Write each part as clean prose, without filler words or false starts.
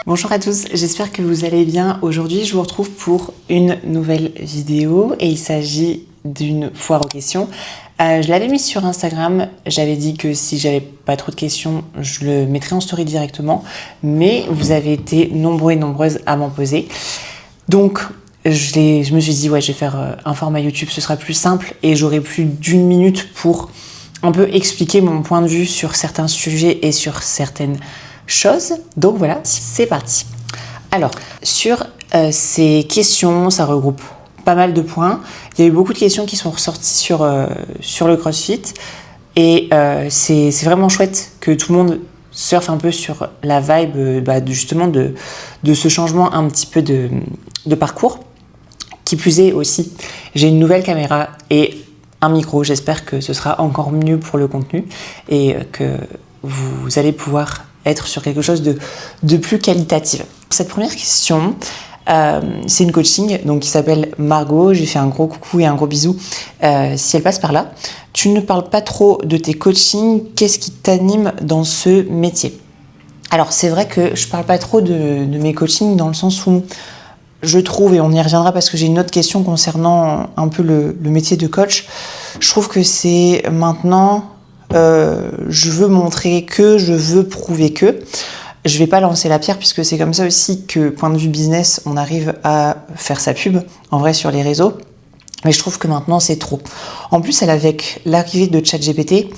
Bonjour à tous, j'espère que vous allez bien. Aujourd'hui, je vous retrouve pour une nouvelle vidéo et il s'agit d'une foire aux questions. Je l'avais mise sur Instagram, j'avais dit que si j'avais pas trop de questions, je le mettrais en story directement, mais vous avez été nombreux et nombreuses à m'en poser. Donc, je me suis dit, ouais, je vais faire un format YouTube, ce sera plus simple et j'aurai plus d'1 minute pour un peu expliquer mon point de vue sur certains sujets et sur certaines choses. Donc voilà, c'est parti. Alors, sur ces questions, ça regroupe pas mal de points. Il y a eu beaucoup de questions qui sont ressorties sur le CrossFit et c'est vraiment chouette que tout le monde surfe un peu sur la vibe justement de ce changement un petit peu de parcours. Qui plus est aussi, j'ai une nouvelle caméra et un micro. J'espère que ce sera encore mieux pour le contenu et que vous allez pouvoir être sur quelque chose de plus qualitatif. Cette première question, c'est une coaching donc, qui s'appelle Margot. Je lui fais un gros coucou et un gros bisou si elle passe par là. Tu ne parles pas trop de tes coachings. Qu'est-ce qui t'anime dans ce métier? Alors, c'est vrai que je ne parle pas trop de mes coachings dans le sens où je trouve, et on y reviendra parce que j'ai une autre question concernant un peu le métier de coach, je trouve que c'est maintenant, je veux montrer que, je veux prouver que. Je vais pas lancer la pierre puisque c'est comme ça aussi que, point de vue business, on arrive à faire sa pub, en vrai, sur les réseaux. Mais je trouve que maintenant, c'est trop. En plus, avec l'arrivée de ChatGPT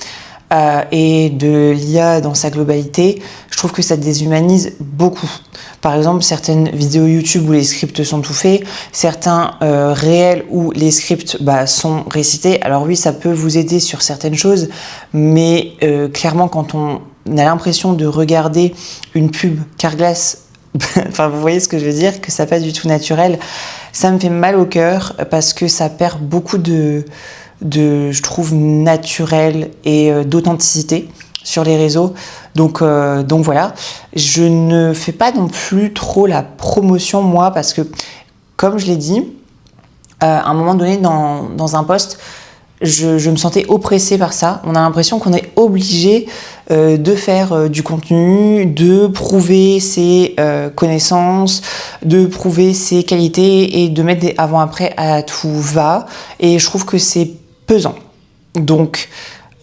et de l'IA dans sa globalité, je trouve que ça déshumanise beaucoup. Par exemple, certaines vidéos YouTube où les scripts sont tout faits, certains réels où les scripts sont récités. Alors oui, ça peut vous aider sur certaines choses, mais clairement, quand on a l'impression de regarder une pub Carglass, enfin vous voyez ce que je veux dire, que ça n'est pas du tout naturel, ça me fait mal au cœur parce que ça perd beaucoup je trouve, naturel et d'authenticité sur les réseaux. Donc voilà, je ne fais pas non plus trop la promotion moi parce que, comme je l'ai dit, à un moment donné dans un post, je me sentais oppressée par ça. On a l'impression qu'on est obligé de faire du contenu, de prouver ses connaissances, de prouver ses qualités et de mettre des avant-après à tout va. Et je trouve que c'est pesant. Donc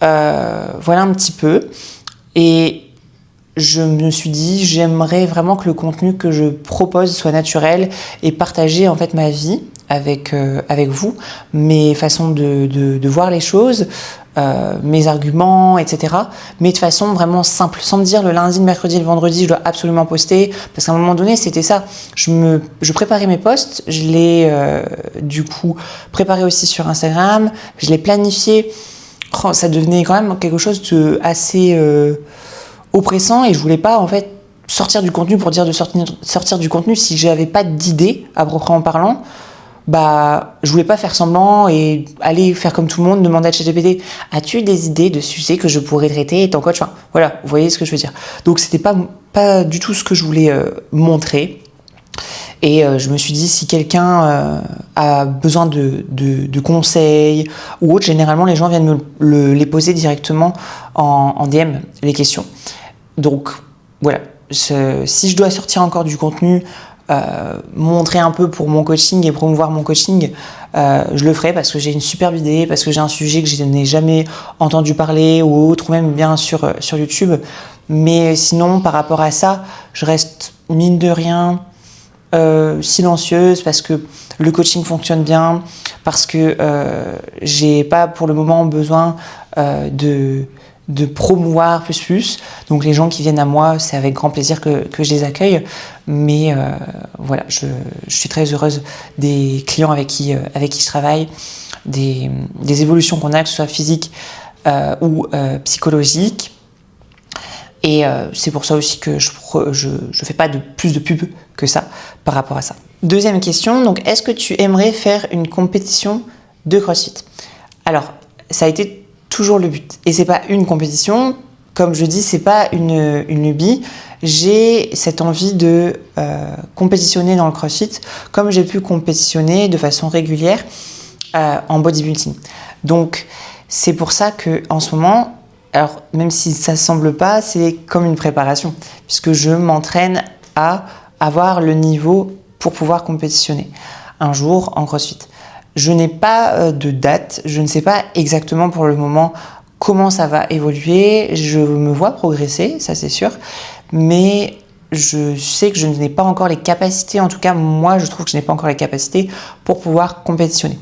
voilà un petit peu. Et je me suis dit, j'aimerais vraiment que le contenu que je propose soit naturel et partager en fait ma vie avec vous, mes façons de voir les choses, mes arguments, etc. Mais de façon vraiment simple, sans me dire le lundi, le mercredi et le vendredi, je dois absolument poster, parce qu'à un moment donné, c'était ça. Je préparais mes posts, je les du coup préparé aussi sur Instagram, je les planifié. Oh, ça devenait quand même quelque chose de assez oppressant et je voulais pas en fait sortir du contenu pour dire de sortir du contenu si j'avais pas d'idée à proprement parlant. Je voulais pas faire semblant et aller faire comme tout le monde, demander à ChatGPT, as-tu des idées de sujets que je pourrais traiter étant coach? Enfin, voilà, vous voyez ce que je veux dire. Donc c'était pas du tout ce que je voulais montrer. Et je me suis dit, si quelqu'un a besoin de conseils ou autre, généralement les gens viennent les poser directement en DM, les questions. Donc voilà, si je dois sortir encore du contenu, montrer un peu pour mon coaching et promouvoir mon coaching, je le ferai parce que j'ai une superbe idée, parce que j'ai un sujet que je n'ai jamais entendu parler ou autre, ou même bien sur YouTube. Mais sinon, par rapport à ça, je reste mine de rien silencieuse parce que le coaching fonctionne bien, parce que j'ai pas pour le moment besoin de promouvoir plus. Donc les gens qui viennent à moi, c'est avec grand plaisir que je les accueille. Mais voilà, je suis très heureuse des clients avec qui je travaille, des évolutions qu'on a, que ce soit physiques ou psychologiques. Et c'est pour ça aussi que je fais pas plus de pub que ça par rapport à ça. Deuxième question, donc est-ce que tu aimerais faire une compétition de CrossFit? Alors, ça a été toujours le but. Et c'est pas une compétition, comme je dis, c'est pas une lubie. J'ai cette envie de compétitionner dans le CrossFit comme j'ai pu compétitionner de façon régulière en bodybuilding. Donc, c'est pour ça que en ce moment, alors même si ça semble pas, c'est comme une préparation, puisque je m'entraîne à avoir le niveau pour pouvoir compétitionner un jour en CrossFit. Je n'ai pas de date, je ne sais pas exactement pour le moment comment ça va évoluer. Je me vois progresser, ça c'est sûr, mais je sais que je n'ai pas encore les capacités, en tout cas moi je trouve que je n'ai pas encore les capacités pour pouvoir compétitionner.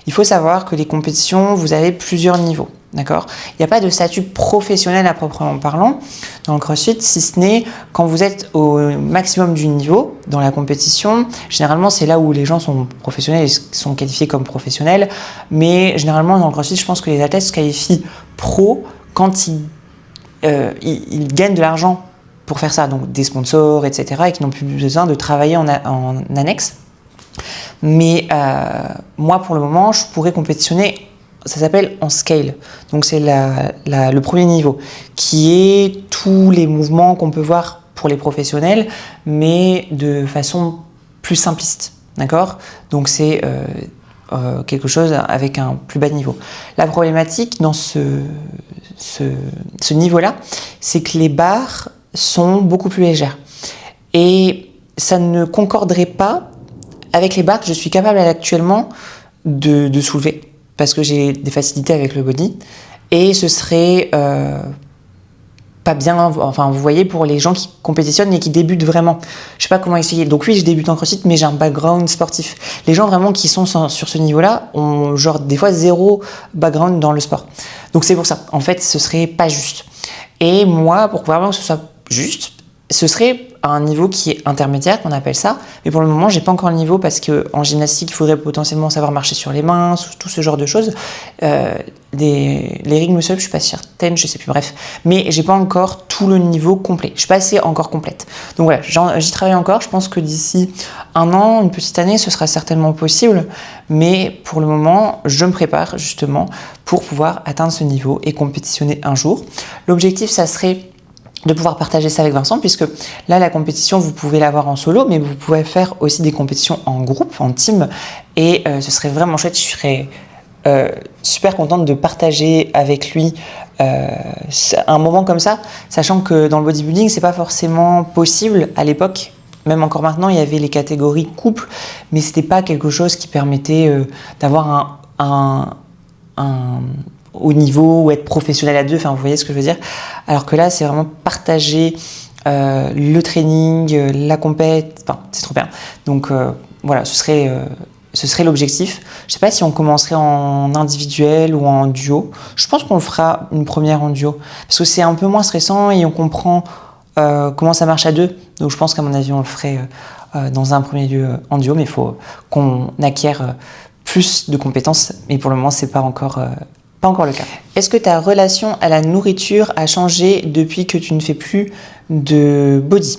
Il faut savoir que les compétitions, vous avez plusieurs niveaux, d'accord ? Il n'y a pas de statut professionnel à proprement parlant dans le CrossFit, si ce n'est quand vous êtes au maximum du niveau dans la compétition. Généralement c'est là où les gens sont professionnels et sont qualifiés comme professionnels, mais généralement dans le CrossFit je pense que les athlètes se qualifient pro quand ils gagnent de l'argent pour faire ça, donc des sponsors, etc., et qui n'ont plus besoin de travailler en annexe. Mais moi, pour le moment, je pourrais compétitionner, ça s'appelle en scale. Donc c'est le premier niveau, qui est tous les mouvements qu'on peut voir pour les professionnels, mais de façon plus simpliste, d'accord ? Donc c'est quelque chose avec un plus bas niveau. La problématique dans ce niveau-là, c'est que les barres sont beaucoup plus légères. Et ça ne concorderait pas avec les barres que je suis capable actuellement de soulever, parce que j'ai des facilités avec le body, et ce serait pas bien, enfin vous voyez, pour les gens qui compétitionnent et qui débutent vraiment. Je sais pas comment expliquer. Donc oui, je débute en CrossFit, mais j'ai un background sportif. Les gens vraiment qui sont sur ce niveau-là ont genre des fois zéro background dans le sport. Donc c'est pour ça. En fait, ce serait pas juste. Et moi, pour vraiment que ce soit juste, ce serait un niveau qui est intermédiaire, qu'on appelle ça, mais pour le moment, j'ai pas encore le niveau parce qu'en gymnastique, il faudrait potentiellement savoir marcher sur les mains, tout ce genre de choses. Les ring muscle, je suis pas certaine, je sais plus, bref. Mais j'ai pas encore tout le niveau complet. Je suis pas assez encore complète. Donc voilà, j'y travaille encore. Je pense que d'ici un an, une petite année, ce sera certainement possible. Mais pour le moment, je me prépare justement pour pouvoir atteindre ce niveau et compétitionner un jour. L'objectif, ça serait de pouvoir partager ça avec Vincent, puisque là, la compétition, vous pouvez l'avoir en solo, mais vous pouvez faire aussi des compétitions en groupe, en team, et ce serait vraiment chouette. Je serais super contente de partager avec lui un moment comme ça, sachant que dans le bodybuilding, c'est pas forcément possible à l'époque. Même encore maintenant, il y avait les catégories couple, mais c'était pas quelque chose qui permettait d'avoir un au niveau ou être professionnel à deux, enfin vous voyez ce que je veux dire. Alors que là, c'est vraiment partager le training, la compète, enfin c'est trop bien. Donc voilà, ce serait l'objectif. Je sais pas si on commencerait en individuel ou en duo. Je pense qu'on le fera une première en duo, parce que c'est un peu moins stressant et on comprend comment ça marche à deux. Donc je pense qu'à mon avis, on le ferait dans un premier lieu en duo, mais il faut qu'on acquiert plus de compétences. Mais pour le moment, c'est pas encore le cas. Est-ce que ta relation à la nourriture a changé depuis que tu ne fais plus de body ?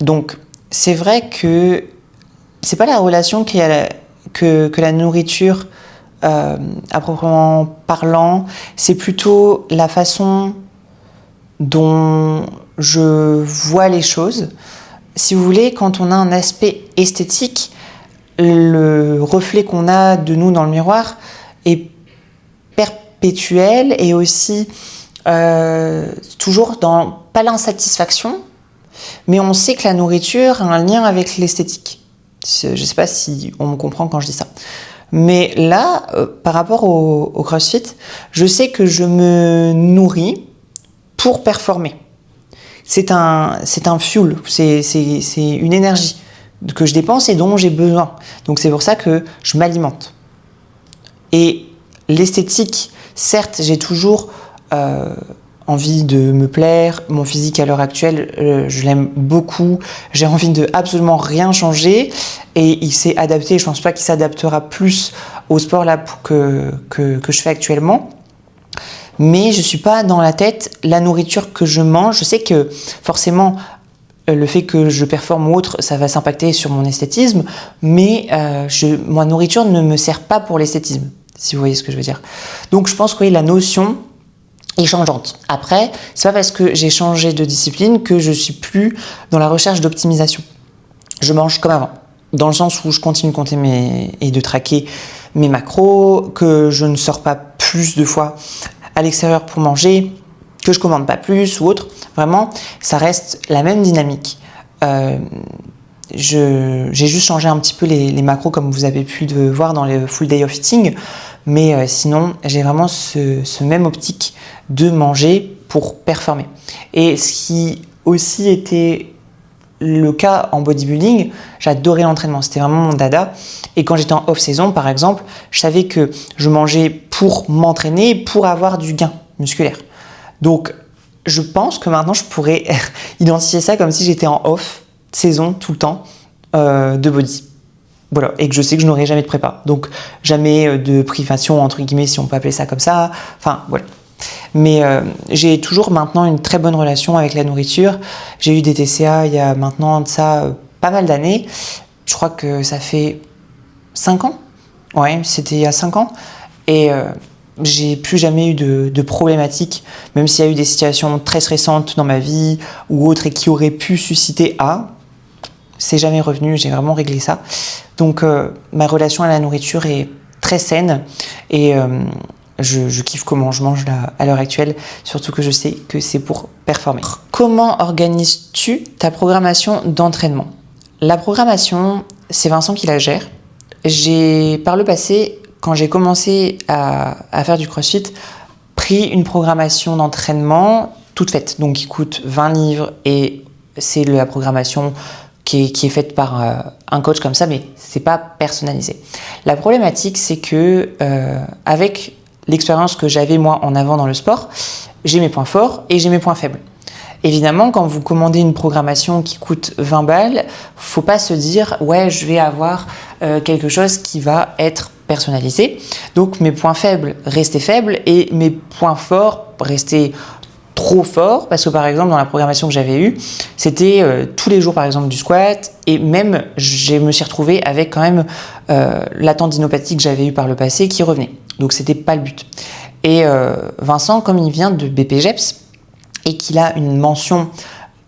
Donc, c'est vrai que c'est pas la relation que la nourriture à proprement parlant, c'est plutôt la façon dont je vois les choses. Si vous voulez, quand on a un aspect esthétique, le reflet qu'on a de nous dans le miroir est perpétuel et aussi toujours dans pas l'insatisfaction, mais on sait que la nourriture a un lien avec l'esthétique. Je ne sais pas si on me comprend quand je dis ça. Mais là, par rapport au CrossFit, je sais que je me nourris pour performer. C'est un fuel, c'est une énergie que je dépense et dont j'ai besoin. Donc c'est pour ça que je m'alimente. Et l'esthétique, certes, j'ai toujours envie de me plaire. Mon physique à l'heure actuelle, je l'aime beaucoup. J'ai envie de absolument rien changer. Et il s'est adapté. Je pense pas qu'il s'adaptera plus au sport là que je fais actuellement. Mais je suis pas dans la tête la nourriture que je mange. Je sais que forcément le fait que je performe ou autre, ça va s'impacter sur mon esthétisme. Mais ma nourriture ne me sert pas pour l'esthétisme, si vous voyez ce que je veux dire. Donc je pense que oui, la notion est changeante. Après, c'est pas parce que j'ai changé de discipline que je suis plus dans la recherche d'optimisation. Je mange comme avant, dans le sens où je continue de compter et de traquer mes macros, que je ne sors pas plus de fois à l'extérieur pour manger, que je commande pas plus ou autre. Vraiment, ça reste la même dynamique. j'ai juste changé un petit peu les macros comme vous avez pu le voir dans le full day of eating, mais sinon j'ai vraiment ce même optique de manger pour performer. Et ce qui aussi était le cas en bodybuilding, j'adorais l'entraînement, c'était vraiment mon dada. Et quand j'étais en off-saison, par exemple, je savais que je mangeais pour m'entraîner, pour avoir du gain musculaire. Donc, je pense que maintenant, je pourrais identifier ça comme si j'étais en off-saison tout le temps de body. Voilà, et que je sais que je n'aurai jamais de prépa. Donc, jamais de privation, entre guillemets, si on peut appeler ça comme ça. Enfin, voilà. Mais j'ai toujours maintenant une très bonne relation avec la nourriture. J'ai eu des TCA il y a maintenant de ça pas mal d'années. Je crois que ça fait 5 ans. Ouais, c'était il y a 5 ans. Et j'ai plus jamais eu de problématiques, même s'il y a eu des situations très stressantes dans ma vie ou autres et qui auraient pu susciter c'est jamais revenu, j'ai vraiment réglé ça. Donc ma relation à la nourriture est très saine et je kiffe comment je mange là, à l'heure actuelle, surtout que je sais que c'est pour performer. Comment organises-tu ta programmation d'entraînement? La programmation, c'est Vincent qui la gère. J'ai, par le passé, quand j'ai commencé à faire du CrossFit, pris une programmation d'entraînement toute faite, donc qui coûte 20 livres et c'est la programmation qui est faite par un coach comme ça, mais c'est pas personnalisé. La problématique, c'est que avec l'expérience que j'avais moi en avant dans le sport, j'ai mes points forts et j'ai mes points faibles. Évidemment, quand vous commandez une programmation qui coûte 20 balles, faut pas se dire ouais, je vais avoir quelque chose qui va être personnalisé. Donc mes points faibles restaient faibles et mes points forts restaient trop forts, parce que par exemple dans la programmation que j'avais eue, c'était tous les jours par exemple du squat, et même je me suis retrouvée avec quand même la tendinopathie que j'avais eue par le passé qui revenait. Donc c'était pas le but. Et Vincent, comme il vient de BPGEPS et qu'il a une mention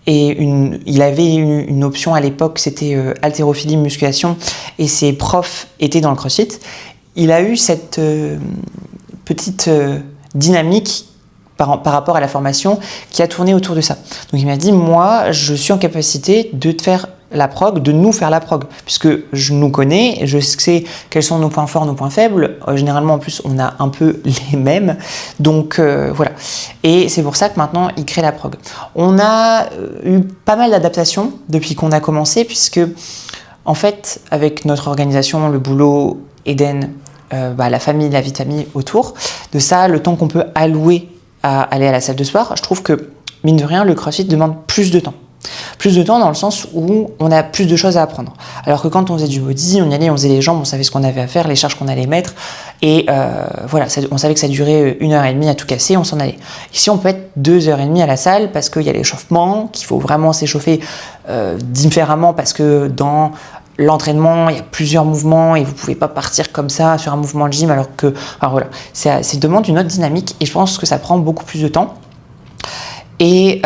et il avait une option à l'époque, c'était haltérophilie musculation, et ses profs étaient dans le CrossFit, il a eu cette petite dynamique par rapport à la formation qui a tourné autour de ça. Donc il m'a dit, moi, je suis en capacité de te faire la prog, de nous faire la prog, puisque je nous connais, je sais quels sont nos points forts, nos points faibles. Généralement, en plus, on a un peu les mêmes. Donc voilà. Et c'est pour ça que maintenant, il crée la prog. On a eu pas mal d'adaptations depuis qu'on a commencé, puisque en fait, avec notre organisation, le boulot, Eden, la famille, la vie de famille autour de ça, le temps qu'on peut allouer à aller à la salle de sport, je trouve que, mine de rien, le CrossFit demande plus de temps. Plus de temps dans le sens où on a plus de choses à apprendre. Alors que quand on faisait du body, on y allait, on faisait les jambes, on savait ce qu'on avait à faire, les charges qu'on allait mettre, et voilà, on savait que ça durait 1h30 à tout casser, on s'en allait. Ici, on peut être 2h30 à la salle parce qu'il y a l'échauffement, qu'il faut vraiment s'échauffer différemment parce que dans l'entraînement, il y a plusieurs mouvements et vous pouvez pas partir comme ça sur un mouvement de gym alors que, alors voilà, ça demande une autre dynamique et je pense que ça prend beaucoup plus de temps. Et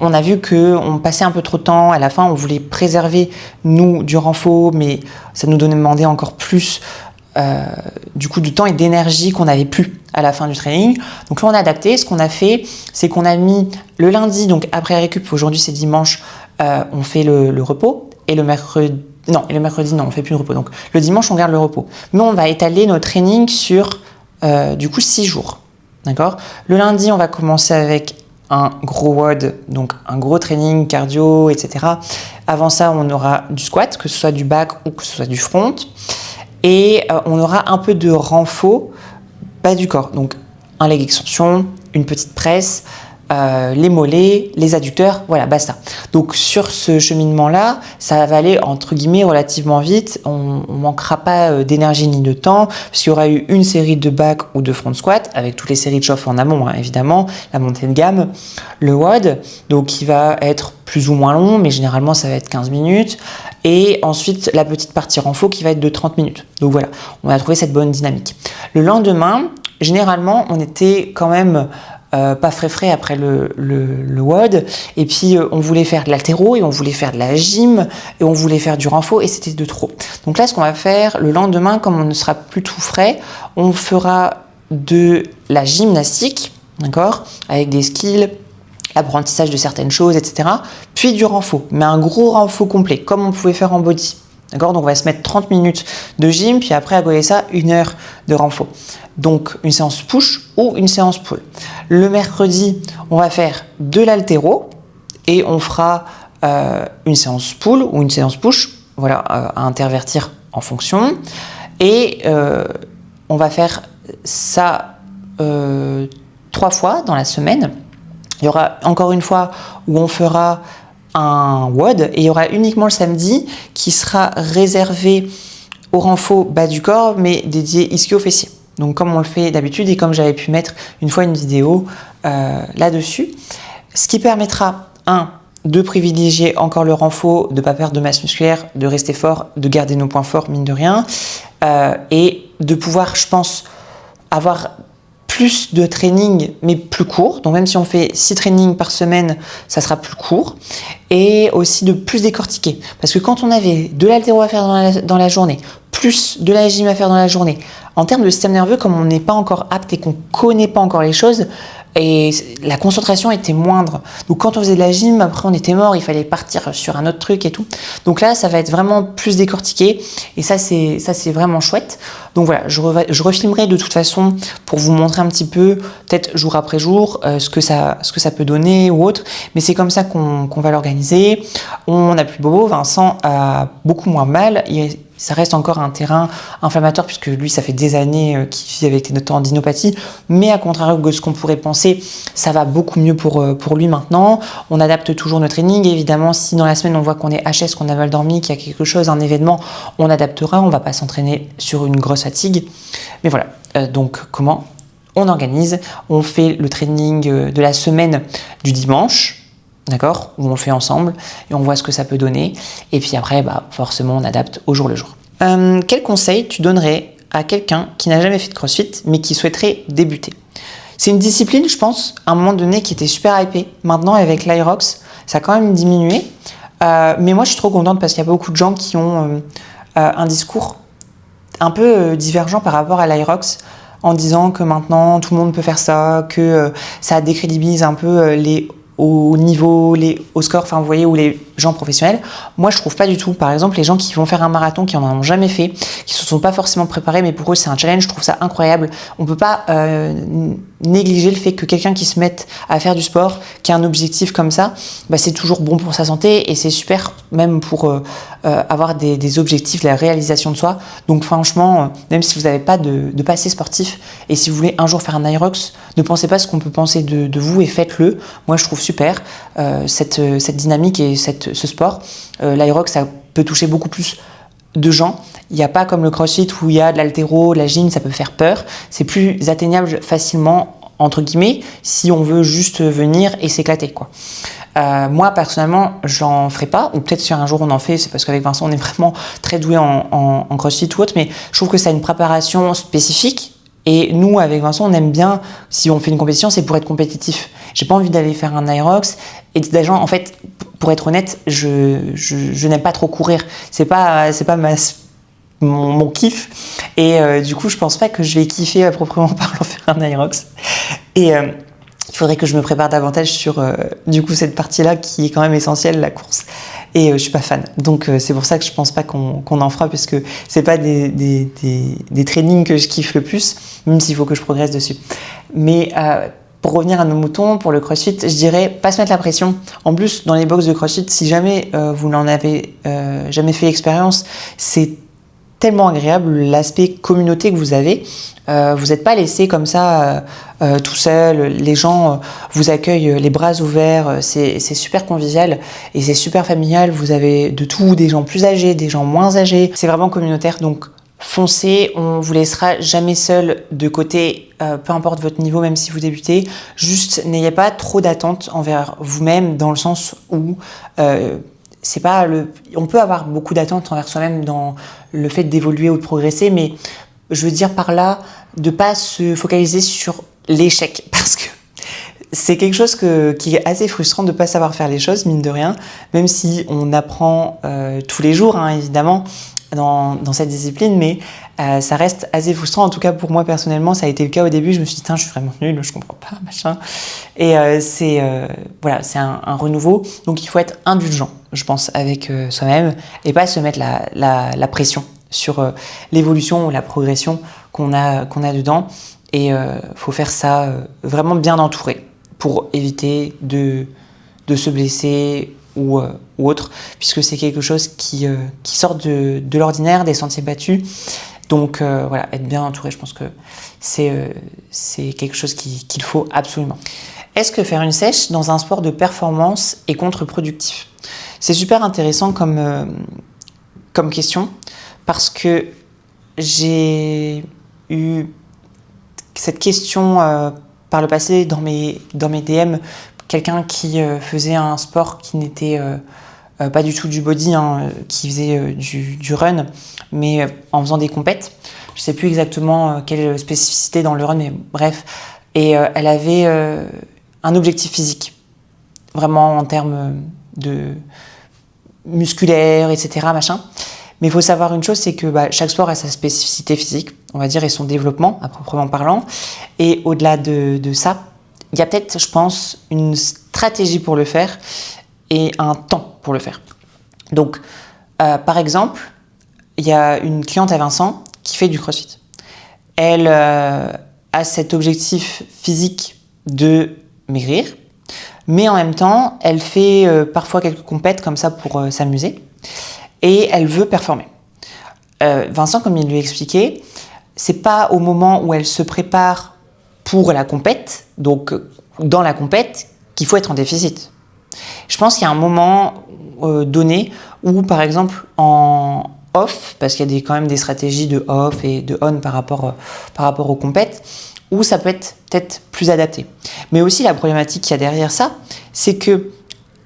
on a vu qu'on passait un peu trop de temps. À la fin, on voulait préserver, nous, du renfort, mais ça nous demandait encore plus du coup, de temps et d'énergie qu'on n'avait plus à la fin du training. Donc là, on a adapté. Ce qu'on a fait, c'est qu'on a mis le lundi, donc après récup, aujourd'hui c'est dimanche, on fait le repos. Et le mercredi, non, on fait plus de repos. Donc le dimanche, on garde le repos. Mais on va étaler nos trainings sur, du coup, 6 jours. D'accord ? Le lundi, on va commencer avec un gros WOD, donc un gros training cardio, etc. Avant ça, on aura du squat, que ce soit du back ou que ce soit du front. Et on aura un peu de renfort bas du corps. Donc un leg extension, une petite presse, les mollets, les adducteurs, voilà, basta. Donc sur ce cheminement-là, ça va aller entre guillemets relativement vite. On manquera pas d'énergie ni de temps, puisqu'il y aura eu une série de back ou de front squat, avec toutes les séries de chauffe en amont, hein, évidemment, la montée de gamme, le WOD, donc qui va être plus ou moins long, mais généralement ça va être 15 minutes. Et ensuite, la petite partie renfort qui va être de 30 minutes. Donc voilà, on a trouvé cette bonne dynamique. Le lendemain, généralement, on était quand même pas frais après le WOD. Et puis, on voulait faire de l'haltéro et on voulait faire de la gym et on voulait faire du renfort et c'était de trop. Donc là, ce qu'on va faire le lendemain, comme on ne sera plus tout frais, on fera de la gymnastique, d'accord, avec des skills l'apprentissage de certaines choses, etc. Puis du renfo, mais un gros renfo complet, comme on pouvait faire en body. D'accord? Donc on va se mettre 30 minutes de gym, puis après à côté de ça, 1 heure de renfo. Donc une séance push ou une séance pull. Le mercredi, on va faire de l'haltéro et on fera une séance pull ou une séance push, voilà, à intervertir en fonction. Et on va faire ça 3 fois dans la semaine. Il y aura encore une fois où on fera un WOD et il y aura uniquement le samedi qui sera réservé au renfo bas du corps mais dédié ischio-fessier. Donc comme on le fait d'habitude et comme j'avais pu mettre une fois une vidéo là-dessus. Ce qui permettra, de privilégier encore le renfo, de ne pas perdre de masse musculaire, de rester fort, de garder nos points forts mine de rien et de pouvoir, je pense, avoir plus de training mais plus court, donc même si on fait 6 trainings par semaine, ça sera plus court, et aussi de plus décortiquer, parce que quand on avait de l'haltéro à faire dans la journée, plus de la gym à faire dans la journée, en termes de système nerveux, comme on n'est pas encore apte et qu'on connaît pas encore les choses, et la concentration était moindre. Donc quand on faisait de la gym, après on était mort, il fallait partir sur un autre truc et tout. Donc là, ça va être vraiment plus décortiqué et ça c'est vraiment chouette. Donc voilà, je refilmerai de toute façon pour vous montrer un petit peu, peut-être jour après jour, ce que ça peut donner ou autre. Mais c'est comme ça qu'on va l'organiser. On n'a plus Bobo, Vincent a beaucoup moins mal. Ça reste encore un terrain inflammatoire puisque lui, ça fait des années qu'il vit avec des tendinopathie. Mais à contrario de ce qu'on pourrait penser, ça va beaucoup mieux pour lui maintenant. On adapte toujours notre training. Évidemment, si dans la semaine, on voit qu'on est HS, qu'on a mal dormi, qu'il y a quelque chose, un événement, on adaptera. On ne va pas s'entraîner sur une grosse fatigue. Mais voilà, donc comment on organise? On fait le training de la semaine du dimanche. D'accord, où on le fait ensemble et on voit ce que ça peut donner. Et puis après, forcément, on adapte au jour le jour. Quel conseil tu donnerais à quelqu'un qui n'a jamais fait de CrossFit mais qui souhaiterait débuter? C'est une discipline, je pense, à un moment donné qui était super hypée. Maintenant, avec l'Aerox, ça a quand même diminué. Mais moi, je suis trop contente parce qu'il y a beaucoup de gens qui ont un discours un peu divergent par rapport à l'Aerox, en disant que maintenant, tout le monde peut faire ça, que ça décrédibilise un peu les au niveau, au score, enfin vous voyez, ou les gens professionnels. Moi je trouve pas du tout. Par exemple, les gens qui vont faire un marathon, qui en ont jamais fait, qui se sont pas forcément préparés, mais pour eux c'est un challenge, je trouve ça incroyable. On peut pas négliger le fait que quelqu'un qui se mette à faire du sport, qui a un objectif comme ça, c'est toujours bon pour sa santé et c'est super même pour avoir des objectifs, la réalisation de soi. Donc franchement, même si vous n'avez pas de passé sportif et si vous voulez un jour faire un Aerox, ne pensez pas ce qu'on peut penser de vous et faites-le. Moi je trouve super cette dynamique et ce sport. L'Aerox, ça peut toucher beaucoup plus de gens. Il n'y a pas comme le CrossFit où il y a de l'haltéro, de la gym, ça peut faire peur. C'est plus atteignable facilement, entre guillemets, si on veut juste venir et s'éclater, quoi. Moi, personnellement, j'en ferai pas, ou peut-être si un jour on en fait, c'est parce qu'avec Vincent, on est vraiment très doué en CrossFit ou autre, mais je trouve que ça a une préparation spécifique. Et nous, avec Vincent, on aime bien, si on fait une compétition, c'est pour être compétitif. J'ai pas envie d'aller faire un Aerox. Et d'agent, en fait, pour être honnête, je n'aime pas trop courir. C'est pas mon kiff. Et du coup, je pense pas que je vais kiffer à proprement parler faire un Aerox. Et il faudrait que je me prépare davantage sur du coup cette partie-là qui est quand même essentielle, la course. Et je suis pas fan. Donc c'est pour ça que je pense pas qu'on en fera, puisque c'est pas des trainings que je kiffe le plus, même s'il faut que je progresse dessus. Mais pour revenir à nos moutons, pour le CrossFit, je dirais pas se mettre la pression. En plus, dans les box de CrossFit, si jamais vous n'en avez jamais fait l'expérience, c'est tellement agréable l'aspect communauté que vous avez. Vous n'êtes pas laissé comme ça tout seul. Les gens vous accueillent les bras ouverts. C'est super convivial et c'est super familial. Vous avez de tout, des gens plus âgés, des gens moins âgés. C'est vraiment communautaire. Donc foncez, on vous laissera jamais seul de côté, peu importe votre niveau, même si vous débutez. Juste n'ayez pas trop d'attentes envers vous-même, dans le sens où c'est pas on peut avoir beaucoup d'attentes envers soi-même dans le fait d'évoluer ou de progresser, mais je veux dire par là de pas se focaliser sur l'échec, parce que c'est quelque chose qui est assez frustrant de pas savoir faire les choses, mine de rien, même si on apprend tous les jours, hein, évidemment. dans cette discipline, mais ça reste assez frustrant. En tout cas, pour moi, personnellement, ça a été le cas au début. Je me suis dit, je suis vraiment nulle, je comprends pas, machin. Et c'est un renouveau. Donc, il faut être indulgent, je pense, avec soi-même et pas se mettre la pression sur l'évolution ou la progression qu'on a dedans. Et faut faire ça vraiment bien entouré pour éviter de se blesser ou autre, puisque c'est quelque chose qui sort de l'ordinaire, des sentiers battus. Donc voilà, être bien entouré, je pense que c'est quelque chose qu'il faut absolument. Est-ce que faire une sèche dans un sport de performance est contre-productif? C'est super intéressant comme question, parce que j'ai eu cette question par le passé dans mes DM, quelqu'un qui faisait un sport qui n'était pas du tout du body, qui faisait du run, mais en faisant des compètes. Je ne sais plus exactement quelle spécificité dans le run, mais bref. Et elle avait un objectif physique, vraiment en termes de musculaire, etc. machin. Mais il faut savoir une chose, c'est que chaque sport a sa spécificité physique, on va dire, et son développement, à proprement parlant. Et au-delà de ça, il y a peut-être, je pense, une stratégie pour le faire et un temps pour le faire. Donc, par exemple, il y a une cliente à Vincent qui fait du CrossFit. Elle a cet objectif physique de maigrir, mais en même temps, elle fait parfois quelques compètes comme ça pour s'amuser. Et elle veut performer. Vincent, comme il lui expliquait, c'est pas au moment où elle se prépare pour la compète, donc dans la compète, qu'il faut être en déficit. Je pense qu'il y a un moment donné où, par exemple, en off, parce qu'il y a quand même des stratégies de off et de on par rapport aux compètes, où ça peut être peut-être plus adapté. Mais aussi la problématique qu'il y a derrière ça, c'est que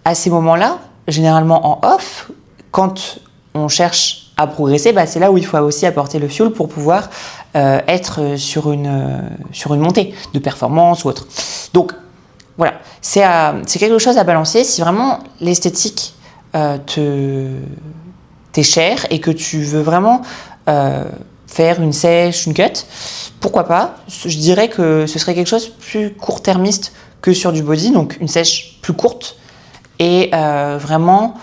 à ces moments-là, généralement en off, quand on cherche à progresser, c'est là où il faut aussi apporter le fuel pour pouvoir être sur une montée de performance ou autre. Donc voilà, c'est quelque chose à balancer. Si vraiment l'esthétique t'est chère et que tu veux vraiment faire une sèche, une cut, pourquoi pas? Je dirais que ce serait quelque chose plus court-termiste que sur du body, donc une sèche plus courte et vraiment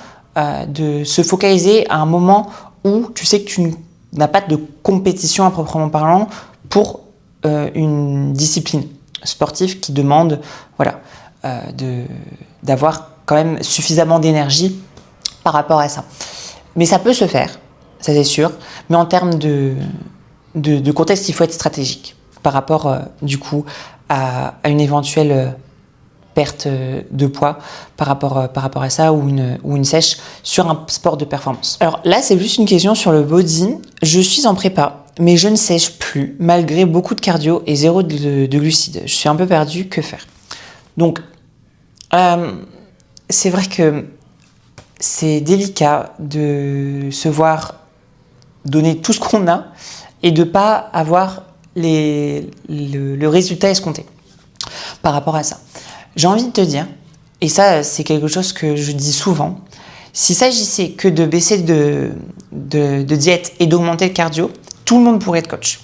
de se focaliser à un moment où tu sais que tu n'as pas de compétition à proprement parlant pour une discipline sportive qui demande d'avoir quand même suffisamment d'énergie par rapport à ça. Mais ça peut se faire, ça c'est sûr, mais en termes de contexte, il faut être stratégique par rapport du coup à une éventuelle perte de poids par rapport à ça ou une sèche sur un sport de performance. Alors là, c'est juste une question sur le body. Je suis en prépa, mais je ne sèche plus malgré beaucoup de cardio et zéro de glucides. Je suis un peu perdue, que faire? Donc, c'est vrai que c'est délicat de se voir donner tout ce qu'on a et de ne pas avoir le résultat escompté par rapport à ça. J'ai envie de te dire, et ça c'est quelque chose que je dis souvent, s'il s'agissait que de baisser de diète et d'augmenter le cardio, tout le monde pourrait être coach.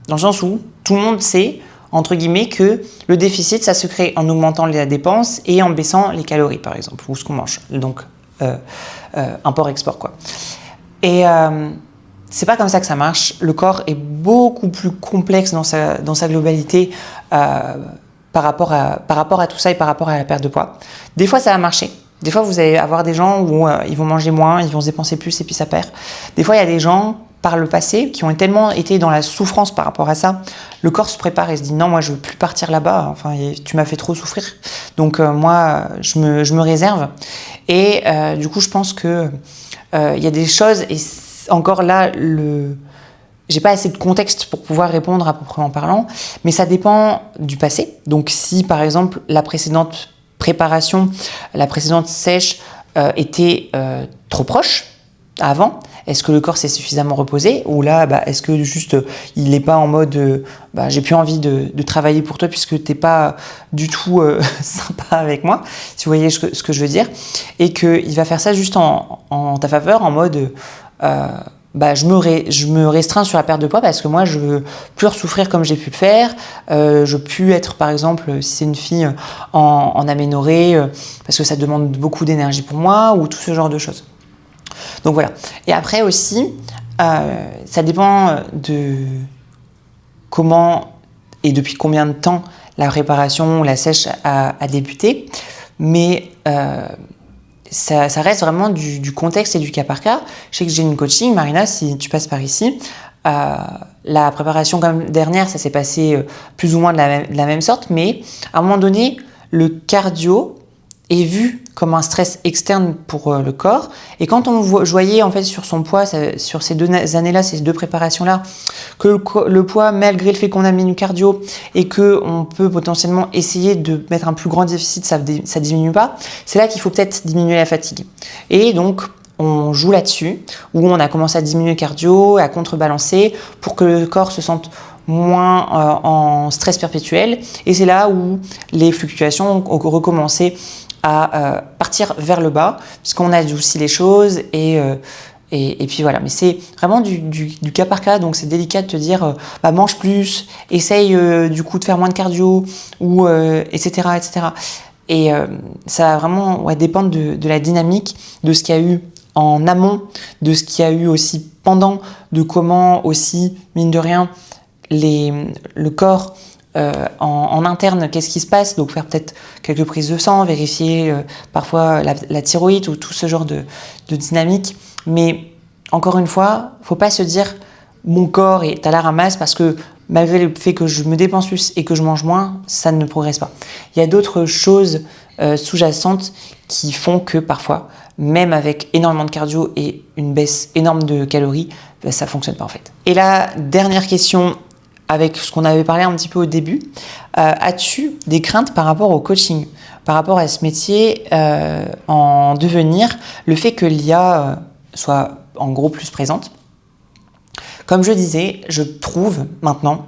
Dans le sens où tout le monde sait, entre guillemets, que le déficit, ça se crée en augmentant la dépense et en baissant les calories, par exemple, ou ce qu'on mange. Donc, import-export, quoi. Et c'est pas comme ça que ça marche. Le corps est beaucoup plus complexe dans sa globalité par rapport à tout ça et par rapport à la perte de poids. Des fois, ça va marcher. Des fois, vous allez avoir des gens où ils vont manger moins, ils vont se dépenser plus et puis ça perd. Des fois, il y a des gens, par le passé, qui ont tellement été dans la souffrance par rapport à ça. Le corps se prépare et se dit « Non, moi, je veux plus partir là-bas. Enfin, tu m'as fait trop souffrir. Donc, moi, je me réserve. » Et du coup, je pense que y a des choses... Et encore là, j'ai pas assez de contexte pour pouvoir répondre à proprement parlant, mais ça dépend du passé. Donc si par exemple la précédente préparation, la précédente sèche était trop proche avant, est-ce que le corps s'est suffisamment reposé? Ou là, est-ce que juste il n'est pas en mode j'ai plus envie de travailler pour toi puisque t'es pas du tout sympa avec moi, si vous voyez ce que je veux dire, et qu'il va faire ça juste en ta faveur, en mode je me restreins sur la perte de poids parce que moi, je veux plus souffrir comme j'ai pu le faire. Je veux plus être, par exemple, si c'est une fille en aménorrhée, parce que ça demande beaucoup d'énergie pour moi, ou tout ce genre de choses. Donc voilà. Et après aussi, ça dépend de comment et depuis combien de temps la préparation ou la sèche a débuté. Mais ça reste vraiment du contexte et du cas par cas. Je sais que j'ai une coaching, Marina, si tu passes par ici, la préparation comme dernière, ça s'est passé plus ou moins de la même sorte, mais à un moment donné, le cardio est vu comme un stress externe pour le corps. Et quand je voyais en fait sur son poids, sur ces 2 années-là, ces 2 préparations-là, que le poids, malgré le fait qu'on a mis du cardio et qu'on peut potentiellement essayer de mettre un plus grand déficit, ça diminue pas, c'est là qu'il faut peut-être diminuer la fatigue. Et donc, on joue là-dessus, où on a commencé à diminuer le cardio, à contrebalancer, pour que le corps se sente moins en stress perpétuel. Et c'est là où les fluctuations ont recommencé à partir vers le bas, puisqu'on adoucit les choses et puis voilà. Mais c'est vraiment du cas par cas, donc c'est délicat de te dire mange plus, essaye du coup de faire moins de cardio, ou etc. Et ça va vraiment dépendre de la dynamique, de ce qu'il y a eu en amont, de ce qu'il y a eu aussi pendant, de comment aussi, mine de rien, le corps en interne, qu'est-ce qui se passe, donc faire peut-être quelques prises de sang, vérifier parfois la thyroïde ou tout ce genre de dynamique. Mais encore une fois, faut pas se dire mon corps est à la ramasse parce que malgré le fait que je me dépense plus et que je mange moins, ça ne progresse pas. Il y a d'autres choses sous-jacentes qui font que parfois, même avec énormément de cardio et une baisse énorme de calories, ça fonctionne pas en fait. Et la dernière question, avec ce qu'on avait parlé un petit peu au début, as-tu des craintes par rapport au coaching, par rapport à ce métier en devenir, le fait que l'IA soit en gros plus présente? Comme je disais, je trouve maintenant,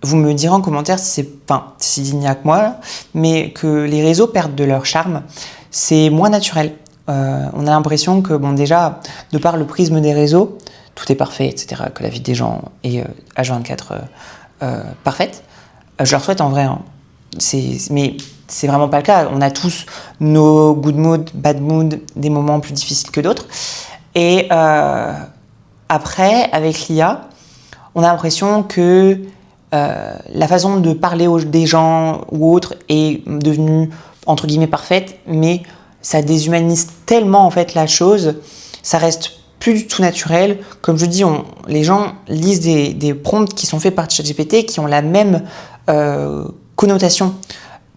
vous me direz en commentaire s'il n'y a que moi, mais que les réseaux perdent de leur charme, c'est moins naturel. On a l'impression que, déjà, de par le prisme des réseaux, tout est parfait, etc., que la vie des gens est H24 parfaite. Je leur souhaite en vrai, hein. Mais c'est vraiment pas le cas. On a tous nos good mood, bad mood, des moments plus difficiles que d'autres. Et après, avec l'IA, on a l'impression que la façon de parler des gens ou autres est devenue, entre guillemets, parfaite, mais ça déshumanise tellement en fait la chose, ça reste plus du tout naturel. Comme je dis, les gens lisent des prompts qui sont faits par ChatGPT qui ont la même connotation.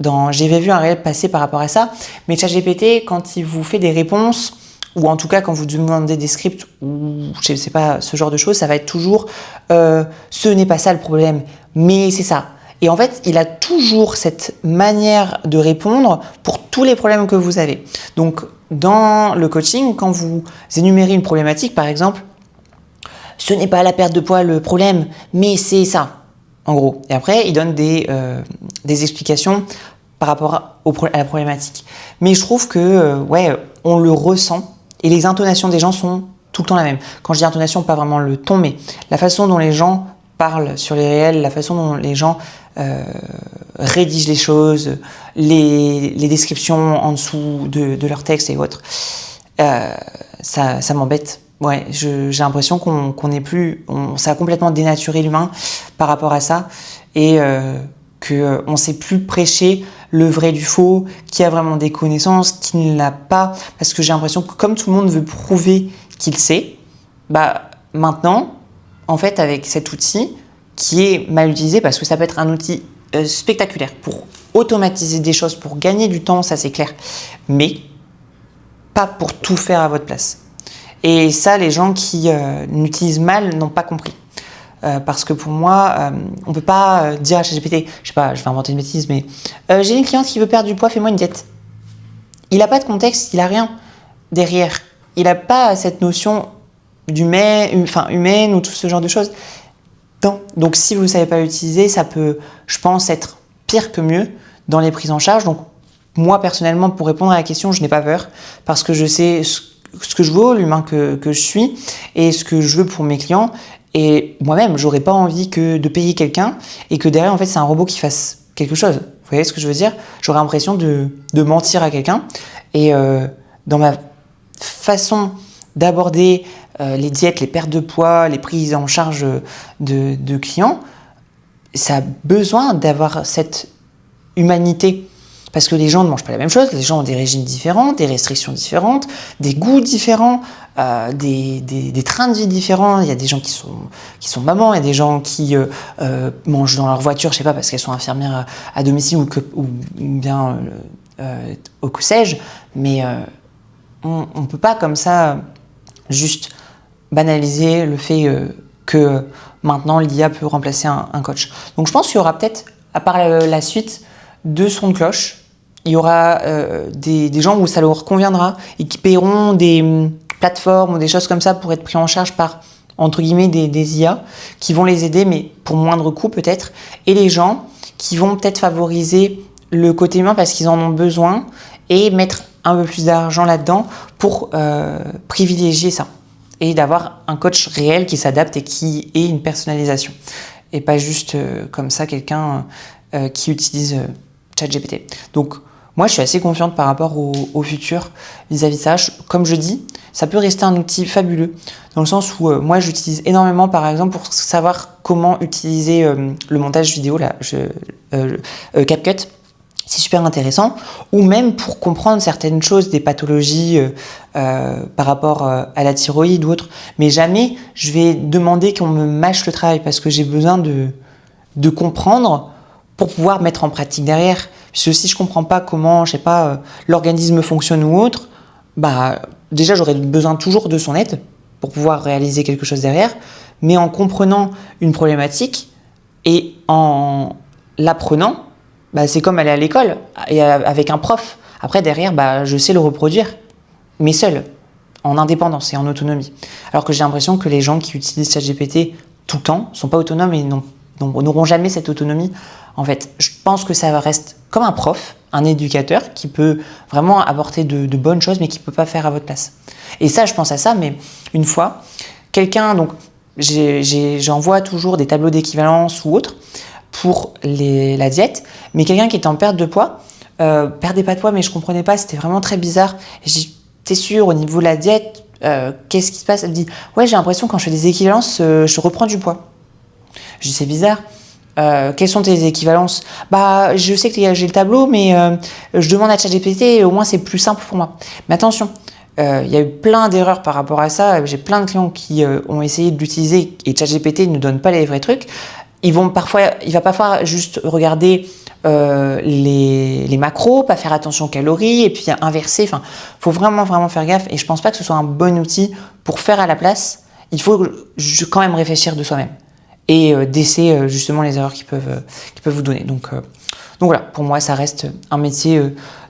J'avais vu un réel passer par rapport à ça, mais ChatGPT, quand il vous fait des réponses, ou en tout cas quand vous demandez des scripts, ou je ne sais pas, ce genre de choses, ça va être toujours ce n'est pas ça le problème, mais c'est ça. Et en fait, il a toujours cette manière de répondre pour tous les problèmes que vous avez. Donc, dans le coaching, quand vous énumérez une problématique, par exemple, ce n'est pas la perte de poids le problème, mais c'est ça, en gros. Et après, il donne des explications par rapport à la problématique. Mais je trouve que, on le ressent, et les intonations des gens sont tout le temps la même. Quand je dis intonation, pas vraiment le ton, mais la façon dont les gens parlent sur les réels, la façon dont les gens rédigent les choses, les descriptions en dessous de leur texte et autres, ça m'embête. Ouais, j'ai l'impression ça a complètement dénaturé l'humain par rapport à ça, et qu'on ne sait plus prêcher le vrai du faux, qui a vraiment des connaissances, qui ne l'a pas, parce que j'ai l'impression que comme tout le monde veut prouver qu'il sait, maintenant, en fait, avec cet outil, qui est mal utilisé, parce que ça peut être un outil spectaculaire pour automatiser des choses, pour gagner du temps, ça c'est clair, mais pas pour tout faire à votre place. Et ça, les gens qui l'utilisent mal n'ont pas compris. Parce que pour moi, on peut pas dire à ChatGPT, je sais pas, je vais inventer une bêtise, mais j'ai une cliente qui veut perdre du poids, fais-moi une diète. Il n'a pas de contexte, il n'a rien derrière. Il n'a pas cette notion humaine ou tout ce genre de choses. Non. Donc si vous ne savez pas l'utiliser, ça peut, je pense, être pire que mieux dans les prises en charge. Donc moi, personnellement, pour répondre à la question, je n'ai pas peur, parce que je sais ce que je veux, l'humain que je suis et ce que je veux pour mes clients. Et moi-même, j'aurais pas envie de payer quelqu'un et que derrière, en fait, c'est un robot qui fasse quelque chose. Vous voyez ce que je veux dire? J'aurais l'impression de mentir à quelqu'un. Et dans ma façon d'aborder les diètes, les pertes de poids, les prises en charge de clients, ça a besoin d'avoir cette humanité. Parce que les gens ne mangent pas la même chose, les gens ont des régimes différents, des restrictions différentes, des goûts différents, des trains de vie différents. Il y a des gens qui sont mamans, il y a des gens qui mangent dans leur voiture, je sais pas, parce qu'elles sont infirmières à domicile ou bien au que sais-je. Mais on ne peut pas comme ça juste banaliser le fait que maintenant l'IA peut remplacer un coach. Donc je pense qu'il y aura peut-être, à part la suite, 2 sons de cloche. Il y aura des gens où ça leur conviendra et qui paieront des plateformes ou des choses comme ça pour être pris en charge par, entre guillemets, des IA qui vont les aider, mais pour moindre coût peut-être. Et les gens qui vont peut-être favoriser le côté humain parce qu'ils en ont besoin et mettre un peu plus d'argent là-dedans pour privilégier ça. Et d'avoir un coach réel qui s'adapte et qui ait une personnalisation. Et pas juste comme ça quelqu'un qui utilise ChatGPT. Donc moi je suis assez confiante par rapport au futur vis-à-vis de ça. Comme je dis, ça peut rester un outil fabuleux dans le sens où moi j'utilise énormément par exemple pour savoir comment utiliser le montage vidéo là, CapCut. C'est super intéressant, ou même pour comprendre certaines choses, des pathologies par rapport à la thyroïde ou autre. Mais jamais je vais demander qu'on me mâche le travail parce que j'ai besoin de comprendre pour pouvoir mettre en pratique derrière. Puisque si je comprends pas comment, je sais pas, l'organisme fonctionne ou autre, bah déjà j'aurais besoin toujours de son aide pour pouvoir réaliser quelque chose derrière. Mais en comprenant une problématique et en l'apprenant, bah, c'est comme aller à l'école et avec un prof. Après, derrière, bah, je sais le reproduire, mais seul, en indépendance et en autonomie. Alors que j'ai l'impression que les gens qui utilisent ChatGPT tout le temps ne sont pas autonomes et n'auront jamais cette autonomie. En fait, je pense que ça reste comme un prof, un éducateur qui peut vraiment apporter de bonnes choses, mais qui ne peut pas faire à votre place. Et ça, je pense à ça, mais une fois, quelqu'un, donc j'envoie toujours des tableaux d'équivalence ou autre, pour la diète, mais quelqu'un qui était en perte de poids, perdait pas de poids, mais je comprenais pas, c'était vraiment très bizarre. J'étais sûre au niveau de la diète, qu'est-ce qui se passe? Elle me dit, ouais, j'ai l'impression quand je fais des équivalences, je reprends du poids. Je dis, c'est bizarre. Quelles sont tes équivalences? Bah, je sais que j'ai le tableau, mais je demande à ChatGPT, au moins c'est plus simple pour moi. Mais attention, il y a eu plein d'erreurs par rapport à ça. J'ai plein de clients qui ont essayé de l'utiliser et ChatGPT ne donne pas les vrais trucs. Il va parfois juste regarder les macros, pas faire attention aux calories et puis inverser. Enfin, faut vraiment faire gaffe. Et je pense pas que ce soit un bon outil pour faire à la place. Il faut quand même réfléchir de soi-même et d'essayer justement les erreurs qu'ils peuvent vous donner. Donc voilà, pour moi, ça reste un métier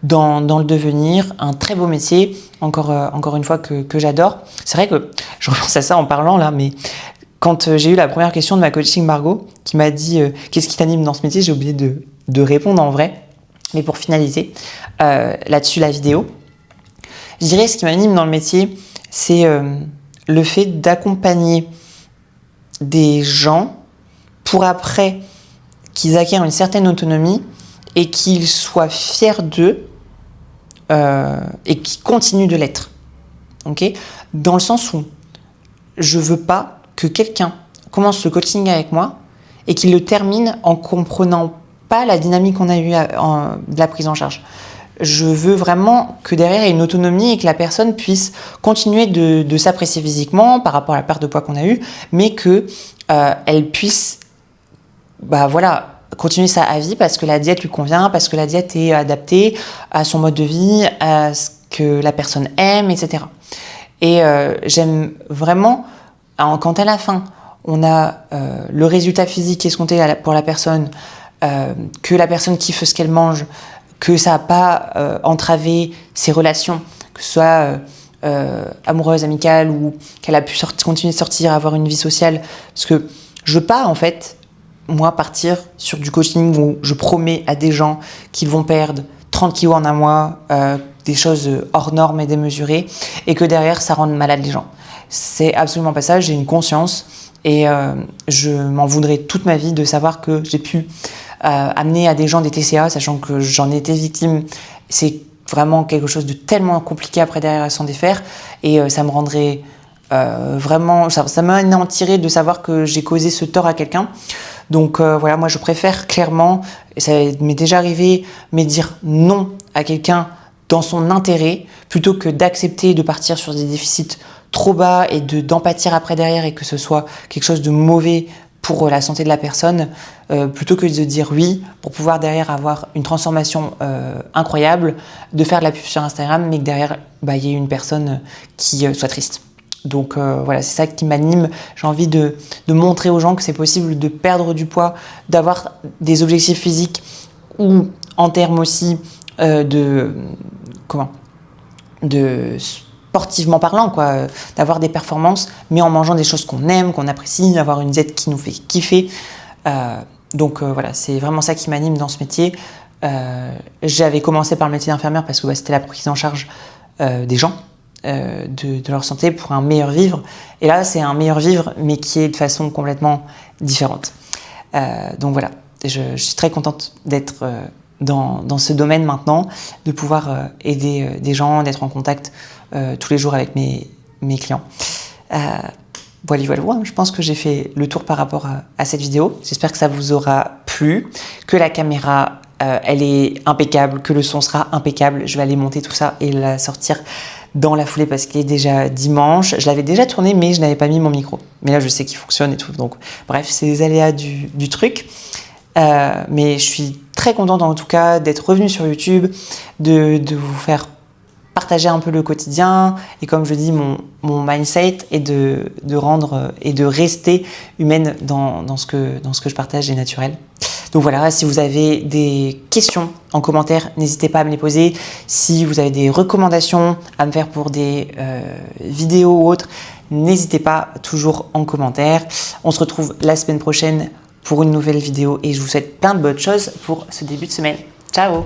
dans le devenir, un très beau métier. Encore une fois que j'adore. C'est vrai que je repense à ça en parlant là, mais quand j'ai eu la première question de ma coaching Margot, qui m'a dit qu'est-ce qui t'anime dans ce métier, j'ai oublié de répondre en vrai. Mais pour finaliser là-dessus la vidéo, je dirais ce qui m'anime dans le métier, c'est le fait d'accompagner des gens pour après qu'ils acquièrent une certaine autonomie et qu'ils soient fiers d'eux et qu'ils continuent de l'être. Okay, dans le sens où je veux pas que quelqu'un commence le coaching avec moi et qu'il le termine en comprenant pas la dynamique qu'on a eue de la prise en charge. Je veux vraiment que derrière il y ait une autonomie et que la personne puisse continuer de s'apprécier physiquement par rapport à la perte de poids qu'on a eue, mais que elle puisse continuer sa vie parce que la diète lui convient, parce que la diète est adaptée à son mode de vie, à ce que la personne aime, etc. Et j'aime vraiment quand à la fin, on a le résultat physique escompté pour la personne, que la personne kiffe ce qu'elle mange, que ça n'a pas entravé ses relations, que ce soit amoureuse, amicale, ou qu'elle a pu continuer de sortir, avoir une vie sociale. Parce que je veux pas, en fait, moi, partir sur du coaching où je promets à des gens qu'ils vont perdre 30 kilos en un mois, des choses hors normes et démesurées et que derrière ça rende malade les gens. C'est absolument pas ça, j'ai une conscience et je m'en voudrais toute ma vie de savoir que j'ai pu amener à des gens des TCA, sachant que j'en ai été victime. C'est vraiment quelque chose de tellement compliqué après derrière à s'en défaire et ça me rendrait vraiment, ça m'anéantirait de savoir que j'ai causé ce tort à quelqu'un. Donc voilà, moi je préfère clairement, et ça m'est déjà arrivé, mais dire non à quelqu'un dans son intérêt, plutôt que d'accepter de partir sur des déficits trop bas et d'en pâtir après derrière et que ce soit quelque chose de mauvais pour la santé de la personne, plutôt que de dire oui pour pouvoir derrière avoir une transformation incroyable, de faire de la pub sur Instagram, mais que derrière il y ait une personne qui soit triste. Donc voilà, c'est ça qui m'anime. J'ai envie de montrer aux gens que c'est possible de perdre du poids, d'avoir des objectifs physiques ou en termes aussi de sportivement parlant, quoi, d'avoir des performances, mais en mangeant des choses qu'on aime, qu'on apprécie, d'avoir une diète qui nous fait kiffer. Donc voilà, c'est vraiment ça qui m'anime dans ce métier. J'avais commencé par le métier d'infirmière parce que c'était la prise en charge des gens, de leur santé pour un meilleur vivre. Et là, c'est un meilleur vivre, mais qui est de façon complètement différente. Donc voilà, je suis très contente d'être dans ce domaine maintenant, de pouvoir aider des gens, d'être en contact tous les jours avec mes clients. Voilà, je pense que j'ai fait le tour par rapport à cette vidéo. J'espère que ça vous aura plu, que la caméra elle est impeccable, que le son sera impeccable. Je vais aller monter tout ça et la sortir dans la foulée parce qu'il est déjà dimanche. Je l'avais déjà tourné mais je n'avais pas mis mon micro. Mais là je sais qu'il fonctionne et tout. Donc bref, c'est les aléas du truc. Mais je suis très contente en tout cas d'être revenue sur YouTube, de vous faire partager un peu le quotidien et comme je dis mon mindset et de rendre et de rester humaine dans ce que je partage et naturel. Donc voilà, si vous avez des questions en commentaire, n'hésitez pas à me les poser. Si vous avez des recommandations à me faire pour des vidéos ou autres, n'hésitez pas, toujours en commentaire. On se retrouve la semaine prochaine pour une nouvelle vidéo et je vous souhaite plein de bonnes choses pour ce début de semaine. Ciao!